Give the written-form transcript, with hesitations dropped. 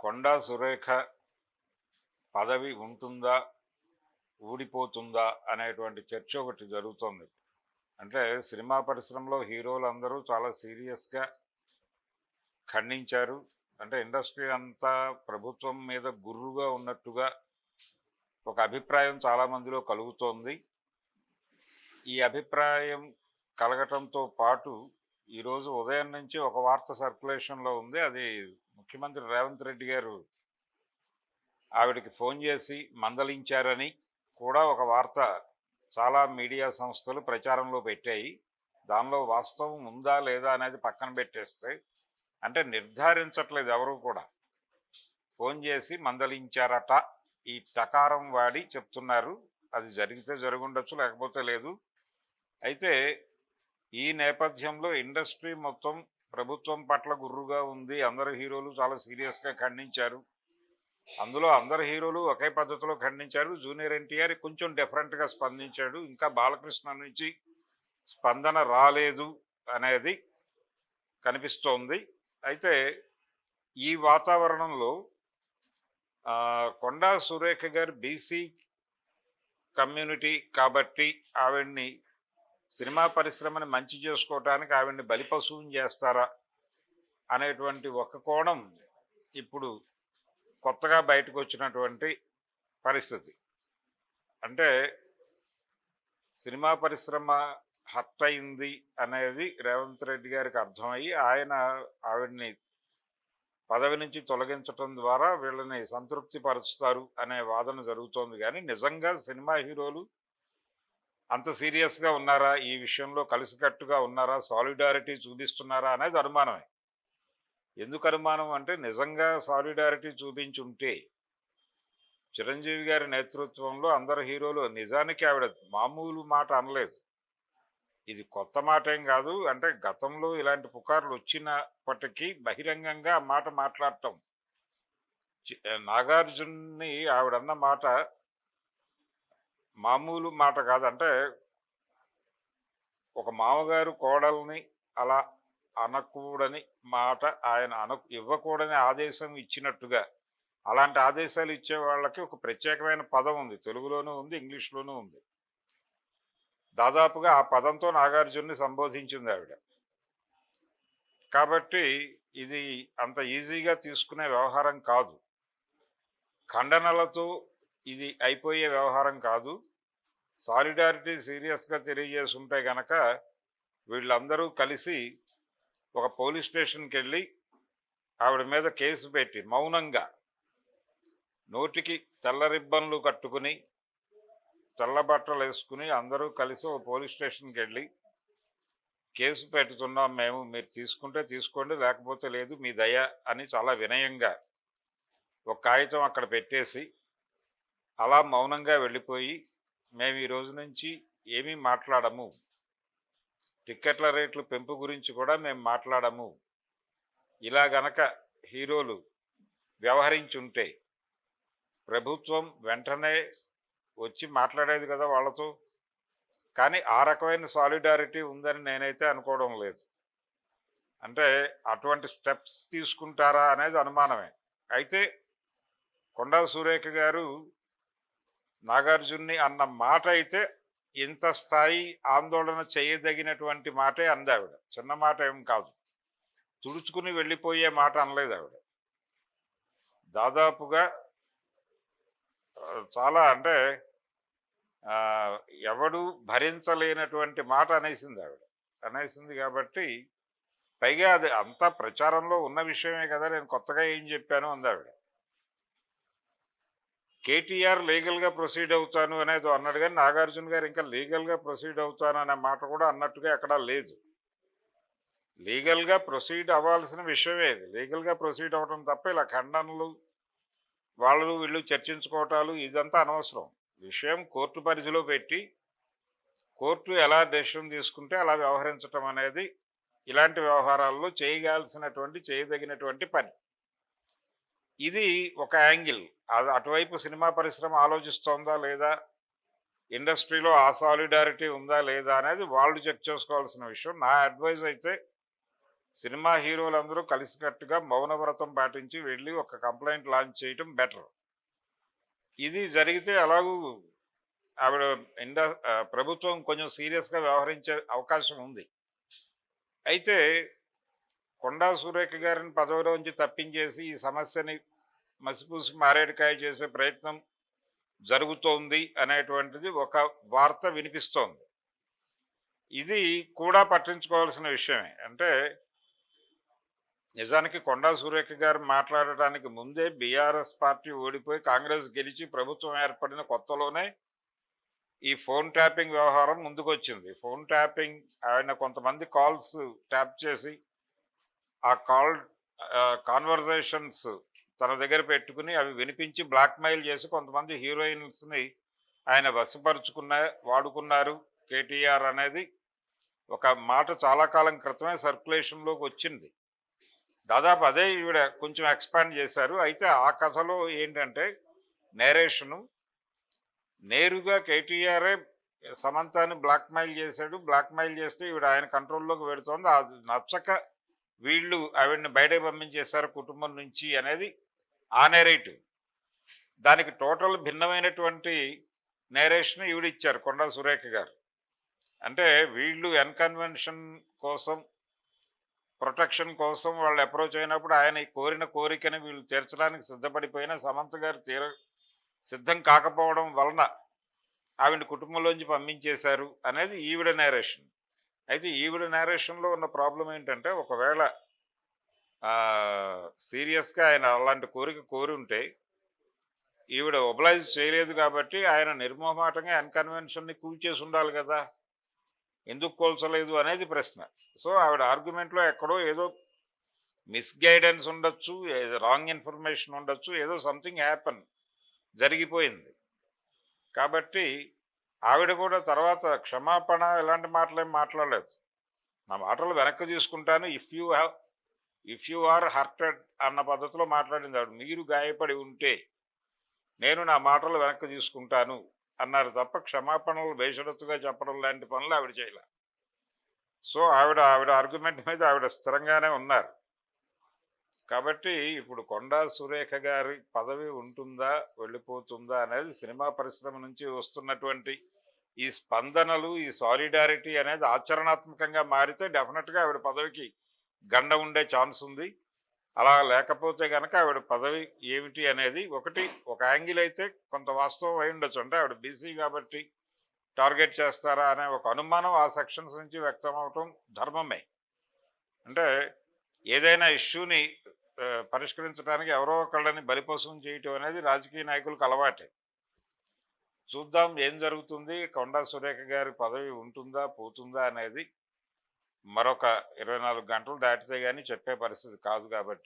కొండా సురేఖ పదవి ఉంటుందా? ఊడిపోతుందా? అనేటువంటి చర్చ ఒకటి జరుగుతోంది. అంటే సినిమా పరిశ్రమలో హీరోలందరూ చాలా సీరియస్‌గా ఖండించారు. అంటే ఇండస్ట్రీ అంతా ప్రభుత్వం మీద గుర్రుగా ఉన్నట్టుగా ఒక అభిప్రాయం చాలా మందిలో కలుగుతోంది. ఈ అభిప్రాయం కలగటంతో పాటు ఈరోజు ఉదయం నుంచి ఒక వార్త సర్క్యులేషన్‌లో ఉంది. అది ముఖ్యమంత్రి రేవంత్ రెడ్డి గారు ఆవిడకి ఫోన్ చేసి మందలించారని కూడా ఒక వార్త చాలా మీడియా సంస్థలు ప్రచారంలో పెట్టాయి. దానిలో వాస్తవం ఉందా లేదా అనేది పక్కన పెట్టేస్తే అంటే నిర్ధారించట్లేదు ఎవరు కూడా. ఫోన్ చేసి మందలించారట ఈ టకారం వాడి చెప్తున్నారు. అది జరిగితే జరుగుండొచ్చు, లేకపోతే లేదు. అయితే ఈ నేపథ్యంలో ఇండస్ట్రీ మొత్తం ప్రభుత్వం పట్ల గుర్రుగా ఉంది. అందరు హీరోలు చాలా సీరియస్‌గా ఖండించారు. అందులో అందరు హీరోలు ఒకే పద్ధతిలో ఖండించారు. జూనియర్ ఎన్టీఆర్ కొంచెం డిఫరెంట్‌గా స్పందించాడు. ఇంకా బాలకృష్ణ నుంచి స్పందన రాలేదు అనేది కనిపిస్తోంది. అయితే ఈ వాతావరణంలో కొండా సురేఖ గారు బీసీ కమ్యూనిటీ కాబట్టి ఆవిడ్ని సినిమా పరిశ్రమని మంచి చేసుకోవటానికి ఆవిడ్ని బలిపశువుని చేస్తారా అనేటువంటి ఒక కోణం ఇప్పుడు కొత్తగా బయటకొచ్చినటువంటి పరిస్థితి. అంటే సినిమా పరిశ్రమ హర్ట్ అయింది అనేది రేవంత్ రెడ్డి గారికి అర్థమయ్యి ఆయన ఆవిడ్ని పదవి నుంచి తొలగించటం ద్వారా వీళ్ళని సంతృప్తి పరుస్తారు అనే వాదన జరుగుతోంది. కానీ నిజంగా సినిమా హీరోలు అంత సీరియస్‌గా ఉన్నారా? ఈ విషయంలో కలిసికట్టుగా ఉన్నారా? సాలిడారిటీ చూపిస్తున్నారా? అనేది అనుమానమే. ఎందుకు అనుమానం అంటే నిజంగా సాలిడారిటీ చూపించుంటే చిరంజీవి గారి నేతృత్వంలో అందరు హీరోలు నిజానికి ఆవిడ మామూలు మాట అనలేదు. ఇది కొత్త మాటేం కాదు. అంటే గతంలో ఇలాంటి పుకార్లు వచ్చినప్పటికీ బహిరంగంగా ఆ మాట మాట్లాడటం. నాగార్జునని ఆవిడన్న మాట మామూలు మాట కాదు. అంటే ఒక మామగారు కోడల్ని అలా అనకూడని మాట ఆయన ఇవ్వకూడని ఆదేశం ఇచ్చినట్టుగా. అలాంటి ఆదేశాలు ఇచ్చే వాళ్ళకి ఒక ప్రత్యేకమైన పదం ఉంది. తెలుగులోనూ ఉంది, ఇంగ్లీష్‌లోనూ ఉంది. దాదాపుగా ఆ పదంతో నాగార్జునని సంబోధించింది ఆవిడ. కాబట్టి ఇది అంత ఈజీగా తీసుకునే వ్యవహారం కాదు. ఖండనలతో ఇది అయిపోయే వ్యవహారం కాదు. సాలిడారిటీ సీరియస్‌గా తెలియజేసుంటే గనక వీళ్ళందరూ కలిసి ఒక పోలీస్ స్టేషన్‌కెళ్ళి ఆవిడ మీద కేసు పెట్టి మౌనంగా నోటికి తెల్ల రిబ్బన్లు కట్టుకుని, తెల్ల బట్టలేసుకుని అందరూ కలిసి ఓ పోలీస్ స్టేషన్‌కెళ్ళి కేసు పెడుతున్నాం మేము. మీరు తీసుకుంటే తీసుకోండి, లేకపోతే లేదు మీ దయ అని చాలా వినయంగా ఒక కాగితం అక్కడ పెట్టేసి, అలా మౌనంగా వెళ్ళిపోయి, మేము ఈ రోజు నుంచి ఏమీ మాట్లాడము. టిక్కెట్ల రేట్లు పెంపు గురించి కూడా మేము మాట్లాడము. ఇలా గనక హీరోలు వ్యవహరించుంటే, ప్రభుత్వం వెంటనే వచ్చి మాట్లాడేది కదా వాళ్ళతో. కానీ ఆ రకమైన సాలిడారిటీ ఉందని నేనైతే అనుకోవడం లేదు. అంటే అటువంటి స్టెప్స్ తీసుకుంటారా అనేది అనుమానమే. అయితే కొండా సురేఖ గారు నాగార్జున్ని అన్న మాట అయితే ఇంత స్థాయి ఆందోళన చేయదగినటువంటి మాటే అందావిడ. చిన్న మాట ఏం కాదు. తుడుచుకుని వెళ్ళిపోయే మాట అనలేదావిడ. దాదాపుగా చాలా అంటే ఆహ్, ఎవడు భరించలేనటువంటి మాట అనేసిందావిడ. అనేసింది కాబట్టి పైగా అది అంతా ప్రచారంలో ఉన్న విషయమే కదా! నేను కొత్తగా ఏం చెప్పాను అందావిడ. కేటీఆర్ లీగల్‌గా ప్రొసీడ్ అవుతాను అనేదో అన్నాడు గానీ, నాగార్జున గారు ఇంకా లీగల్‌గా ప్రొసీడ్ అవుతాను అనే మాట కూడా అన్నట్టుగా ఎక్కడా లేదు. లీగల్‌గా ప్రొసీడ్ అవ్వాల్సిన విషయమే ఇది. లీగల్‌గా ప్రొసీడ్ అవ్వడం తప్ప ఇలా ఖండనలు, వాళ్ళు వీళ్ళు చర్చించుకోవటాలు ఇదంతా అనవసరం. విషయం కోర్టు పరిధిలో పెట్టి, కోర్టు ఎలా డెసిషన్ తీసుకుంటే అలా వ్యవహరించటం అనేది ఇలాంటి వ్యవహారాల్లో చేయదగినటువంటి పని. ఇది ఒక యాంగిల్. అది అటువైపు సినిమా పరిశ్రమ ఆలోచిస్తోందా లేదా? ఇండస్ట్రీలో ఆ సాలిడారిటీ ఉందా లేదా అనేది వాళ్ళు చెక్ చేసుకోవాల్సిన విషయం. నా అడ్వైజ్ అయితే సినిమా హీరోలందరూ కలిసికట్టుగా మౌనవ్రతం పాటించి వెళ్ళి ఒక కంప్లెయింట్ లాంచ్ చేయటం బెటర్. ఇది జరిగితే ఎలాగూ ఆవిడ ప్రభుత్వం కొంచెం సీరియస్‌గా వ్యవహరించే అవకాశం ఉంది. అయితే కొండా సురేఖ గారిని పదవిలోంచి తప్పించేసి ఈ సమస్యని మసిపూసి మారేడుకాయ చేసే ప్రయత్నం జరుగుతోంది అనేటువంటిది ఒక వార్త వినిపిస్తోంది. ఇది కూడా పట్టించుకోవాల్సిన విషయమే. అంటే నిజానికి కొండా సురేఖ గారు మాట్లాడటానికి ముందే బీఆర్ఎస్ పార్టీ ఓడిపోయి కాంగ్రెస్ గెలిచి ప్రభుత్వం ఏర్పడిన కొత్తలోనే ఈ ఫోన్ ట్యాపింగ్ వ్యవహారం ముందుకొచ్చింది. ఫోన్ ట్యాపింగ్ ఆయన కొంతమంది కాల్స్ ట్యాప్ చేసి ఆ కాన్వర్జేషన్స్ తన దగ్గర పెట్టుకుని అవి వినిపించి బ్లాక్మెయిల్ చేసి కొంతమంది హీరోయిన్స్ని ఆయన వాడుకున్నారు కేటీఆర్ అనేది ఒక మాట చాలా కాలం క్రితమే సర్క్యులేషన్లోకి వచ్చింది. దాదాపు అదే ఈవిడ కొంచెం ఎక్స్పాండ్ చేశారు. అయితే ఆ కథలో ఏంటంటే నేరేషను నేరుగా కేటీఆరే సమంతాన్ని బ్లాక్మెయిల్ చేశాడు. బ్లాక్మెయిల్ చేస్తే ఈవిడ ఆయన కంట్రోల్లోకి పెడుతోంది. అది నచ్చక వీళ్ళు ఆవిడని బయటకు పంపించేశారు కుటుంబం నుంచి అనేది ఆ నేరేటివ్. దానికి టోటల్ భిన్నమైనటువంటి నేరేషన్ ఈవిడిచ్చారు కొండా సురేఖ గారు. అంటే వీళ్ళు ఎన్కన్వెన్షన్ కోసం, ప్రొటెక్షన్ కోసం వాళ్ళు అప్రోచ్ అయినప్పుడు ఆయన కోరిన కోరికని వీళ్ళు తీర్చడానికి సిద్ధపడిపోయిన సమంత గారు సిద్ధం కాకపోవడం వలన ఆవిడ కుటుంబంలోంచి పంపించేశారు అనేది ఈవిడ నేరేషన్. అయితే ఈవిడ నేరేషన్లో ఉన్న ప్రాబ్లం ఏంటంటే ఒకవేళ సీరియస్గా ఆయన అలాంటి కోరి ఉంటే ఈవిడ ఒబలైజ్ చేయలేదు కాబట్టి ఆయన నిర్మోహమాటంగా అన్కన్వెన్షన్ని కూల్చేసి ఉండాలి కదా, ఎందుకు కోల్చలేదు అనేది ప్రశ్న. సో ఆవిడ ఆర్గ్యుమెంట్లో ఎక్కడో ఏదో మిస్గైడెన్స్ ఉండొచ్చు, ఏదో రాంగ్ ఇన్ఫర్మేషన్ ఉండొచ్చు, ఏదో సంథింగ్ హ్యాపన్ జరిగిపోయింది. కాబట్టి ఆవిడ కూడా తర్వాత క్షమాపణ ఇలాంటి మాటలేం మాట్లాడలేదు. నా మాటలు వెనక్కి తీసుకుంటాను, ఇఫ్ యు ఆర్ హర్టెడ్ అన్న పద్ధతిలో మాట్లాడింది ఆవిడ. మీరు గాయపడి ఉంటే నేను నా మాటలు వెనక్కి తీసుకుంటాను అన్నారు తప్ప క్షమాపణలు బేషరతుగా చెప్పడం లాంటి పనులు ఆవిడ చేయలే. సో ఆవిడ ఆర్గ్యుమెంట్ మీద ఆవిడ స్థిరంగానే ఉన్నారు. కాబట్టి ఇప్పుడు కొండా సురేఖ గారి పదవి ఉంటుందా, వెళ్ళిపోతుందా అనేది సినిమా పరిశ్రమ నుంచి వస్తున్నటువంటి ఈ స్పందనలు, ఈ సాలిడారిటీ అనేది ఆచరణాత్మకంగా మారితే డెఫినెట్గా ఆవిడ పదవికి గండ ఉండే ఛాన్స్ ఉంది. అలా లేకపోతే కనుక ఆవిడ పదవి ఏమిటి అనేది ఒక యాంగిల్ అయితే కొంత వాస్తవం అయి ఉండొచ్చు. అంటే ఆవిడ బీసీ కాబట్టి టార్గెట్ చేస్తారా అనే ఒక అనుమానం ఆ సెక్షన్స్ నుంచి వ్యక్తం అవటం ధర్మమే. అంటే ఏదైనా ఇష్యూని పరిష్కరించడానికి ఎవరో ఒకళ్ళని బలిపశువుని చేయటం అనేది రాజకీయ నాయకులకు అలవాటే. చూద్దాం ఏం జరుగుతుంది. కొండా సురేఖ గారి పదవి ఉంటుందా, పోతుందా అనేది మరొక 24 గంటలు దాటితే కానీ చెప్పే పరిస్థితి కాదు కాబట్టి